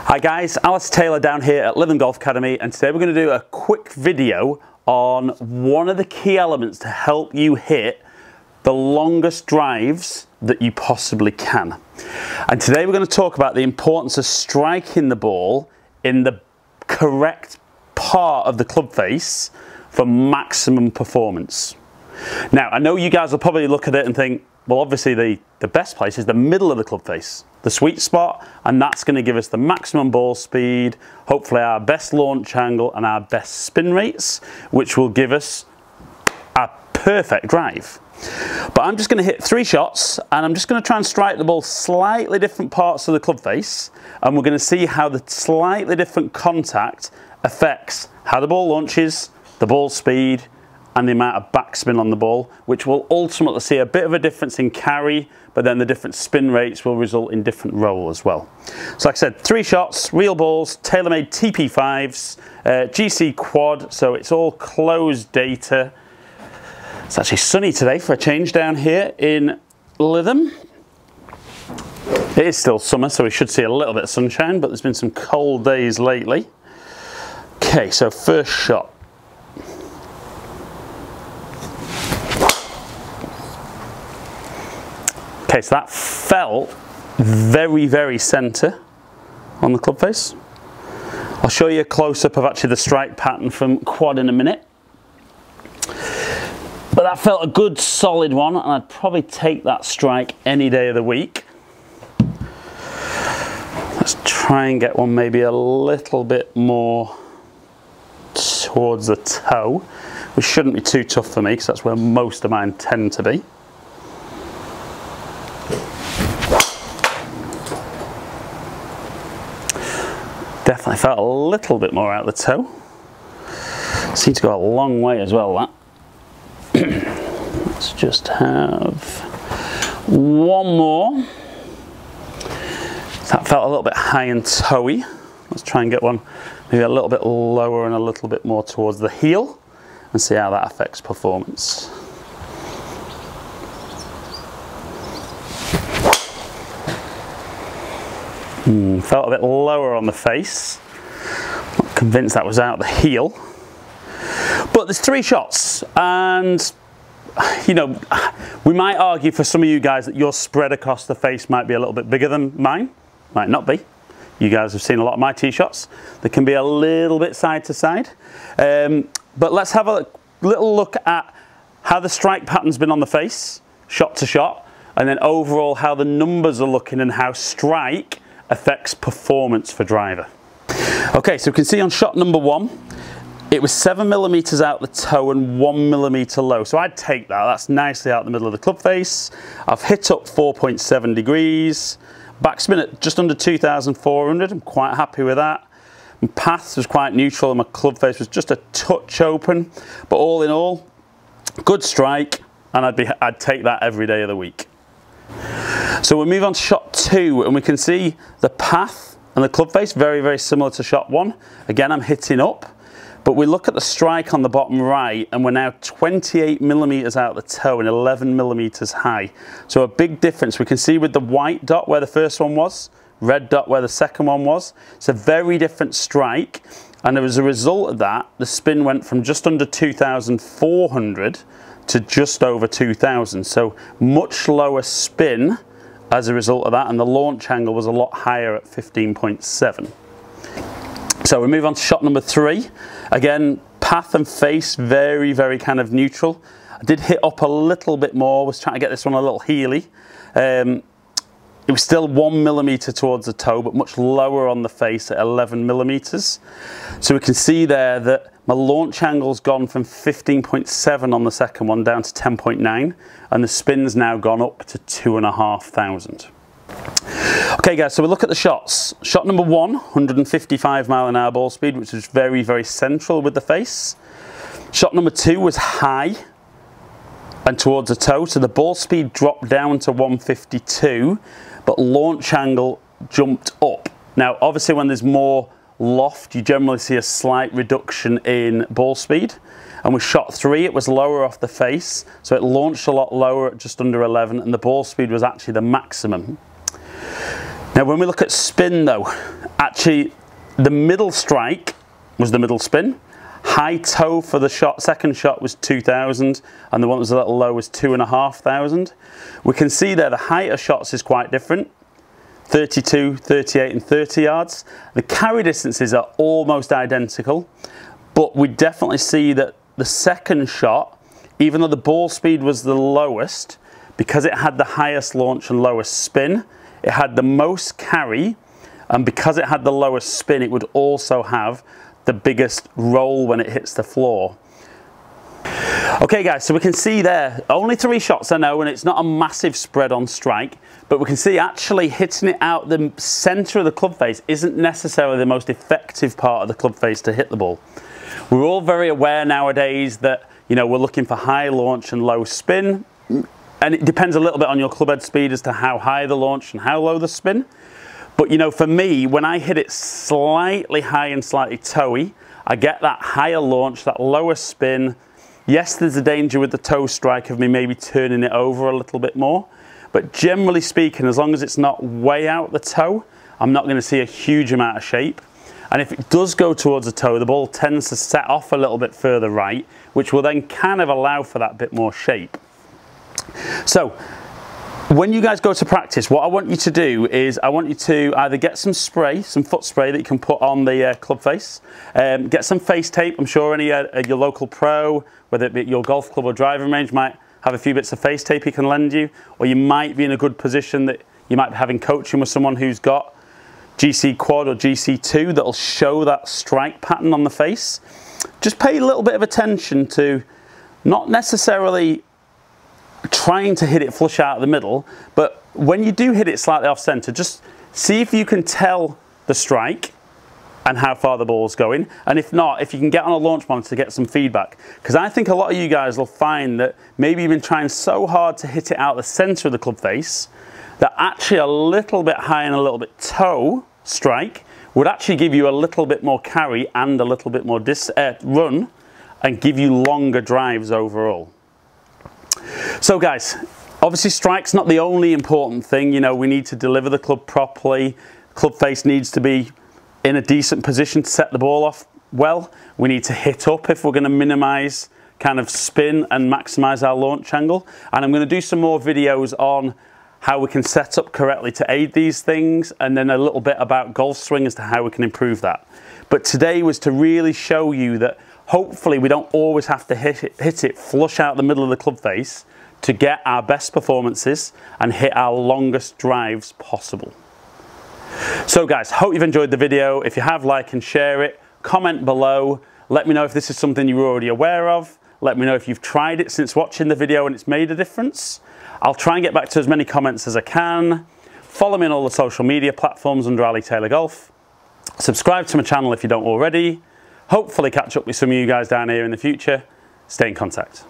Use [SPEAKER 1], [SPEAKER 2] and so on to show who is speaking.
[SPEAKER 1] Hi guys, Alistair Taylor down here at Lytham Golf Academy, and today we're going to do a quick video on one of the key elements to help you hit the longest drives that you possibly can. And today we're going to talk about the importance of striking the ball in the correct part of the club face for maximum performance. Now, I know you guys will probably look at it and think, well, obviously the best place is the middle of the club face, the sweet spot, and that's going to give us the maximum ball speed, hopefully our best launch angle and our best spin rates, which will give us a perfect drive. But I'm just going to hit 3 shots, and I'm just going to try and strike the ball slightly different parts of the club face, and we're going to see how the slightly different contact affects how the ball launches, the ball speed, and the amount of backspin on the ball, which will ultimately see a bit of a difference in carry, but then the different spin rates will result in different roll as well. So like I said, 3 shots, real balls, TaylorMade TP5s, GC quad, so it's all closed data. It's actually sunny today for a change down here in Lytham. It is still summer, so we should see a little bit of sunshine, but there's been some cold days lately. Okay, so first shot. Okay, so that felt very, very centre on the club face. I'll show you a close-up of actually the strike pattern from quad in a minute. But that felt a good solid one, and I'd probably take that strike any day of the week. Let's try and get one maybe a little bit more towards the toe, which shouldn't be too tough for me because that's where most of mine tend to be. Definitely felt a little bit more out the toe. Seemed to go a long way as well, that. Let's just have one more. That felt a little bit high and toey. Let's try and get one maybe a little bit lower and a little bit more towards the heel and see how that affects performance. Felt a bit lower on the face. Not convinced that was out the heel. But there's 3 shots, and you know, we might argue for some of you guys that your spread across the face might be a little bit bigger than mine. Might not be. You guys have seen a lot of my tee shots. They can be a little bit side to side. But let's have a little look at how the strike pattern's been on the face, shot to shot, and then overall how the numbers are looking and how strike affects performance for driver. Okay, so we can see on shot number 1, it was 7mm out the toe and 1mm low. So I'd take that. That's nicely out the middle of the club face. I've hit up 4.7 degrees. Backspin at just under 2,400. I'm quite happy with that. My path was quite neutral and my club face was just a touch open. But all in all, good strike, and I'd take that every day of the week. So we'll move on to shot 2, and we can see the path and the club face very, very similar to shot 1. Again, I'm hitting up, but we look at the strike on the bottom right, and we're now 28mm out the toe and 11mm high. So a big difference. We can see with the white dot where the first one was, red dot where the second one was. It's a very different strike, and as a result of that, the spin went from just under 2,400 to just over 2,000. So much lower spin as a result of that, and the launch angle was a lot higher at 15.7. So we move on to shot number 3. Again, path and face very, very kind of neutral. I did hit up a little bit more, was trying to get this one a little heely. It was still 1mm towards the toe, but much lower on the face at 11mm. So we can see there that my launch angle's gone from 15.7 on the second one down to 10.9, and the spin's now gone up to 2,500. Okay guys, so we look at the shots. Shot number 1, 155mph ball speed, which was very, very central with the face. Shot number 2 was high and towards the toe, so the ball speed dropped down to 152, but launch angle jumped up. Now obviously when there's more loft, you generally see a slight reduction in ball speed. And with shot 3, it was lower off the face, so it launched a lot lower at just under 11, and the ball speed was actually the maximum. Now when we look at spin though, actually the middle strike was the middle spin. High toe for the second shot was 2,000, and the one that was a little low was 2,500. We can see there the height of shots is quite different. 32, 38 and 30 yards. The carry distances are almost identical, but we definitely see that the second shot, even though the ball speed was the lowest, because it had the highest launch and lowest spin, it had the most carry, and because it had the lowest spin, it would also have the biggest roll when it hits the floor. Okay guys, so we can see there, only 3 shots I know, and it's not a massive spread on strike, but we can see actually hitting it out the center of the club face isn't necessarily the most effective part of the club face to hit the ball. We're all very aware nowadays that, you know, we're looking for high launch and low spin, and it depends a little bit on your club head speed as to how high the launch and how low the spin. But you know, for me, when I hit it slightly high and slightly toey, I get that higher launch, that lower spin. Yes, there's a danger with the toe strike of me maybe turning it over a little bit more, but generally speaking, as long as it's not way out the toe, I'm not going to see a huge amount of shape. And if it does go towards the toe, the ball tends to set off a little bit further right, which will then kind of allow for that bit more shape. So when you guys go to practice, what I want you to do is I want you to either get some spray, some foot spray that you can put on the club face, get some face tape. I'm sure any your local pro, whether it be your golf club or driving range, might have a few bits of face tape he can lend you, or you might be in a good position that you might be having coaching with someone who's got GC Quad or GC2 that'll show that strike pattern on the face. Just pay a little bit of attention to not necessarily trying to hit it flush out of the middle, but when you do hit it slightly off center, just see if you can tell the strike and how far the ball's going, and if not, if you can get on a launch monitor to get some feedback, because I think a lot of you guys will find that maybe you've been trying so hard to hit it out the center of the club face that actually a little bit high and a little bit toe strike would actually give you a little bit more carry and a little bit more run and give you longer drives overall. So guys, obviously strike's not the only important thing. You know, we need to deliver the club properly. Club face needs to be in a decent position to set the ball off well. We need to hit up if we're going to minimize kind of spin and maximize our launch angle. And I'm going to do some more videos on how we can set up correctly to aid these things, and then a little bit about golf swing as to how we can improve that. But today was to really show you that hopefully we don't always have to hit it flush out the middle of the club face to get our best performances and hit our longest drives possible. So guys, hope you've enjoyed the video. If you have, like and share it. Comment below. Let me know if this is something you're already aware of. Let me know if you've tried it since watching the video and it's made a difference. I'll try and get back to as many comments as I can. Follow me on all the social media platforms under Ali Taylor Golf. Subscribe to my channel if you don't already. Hopefully catch up with some of you guys down here in the future. Stay in contact.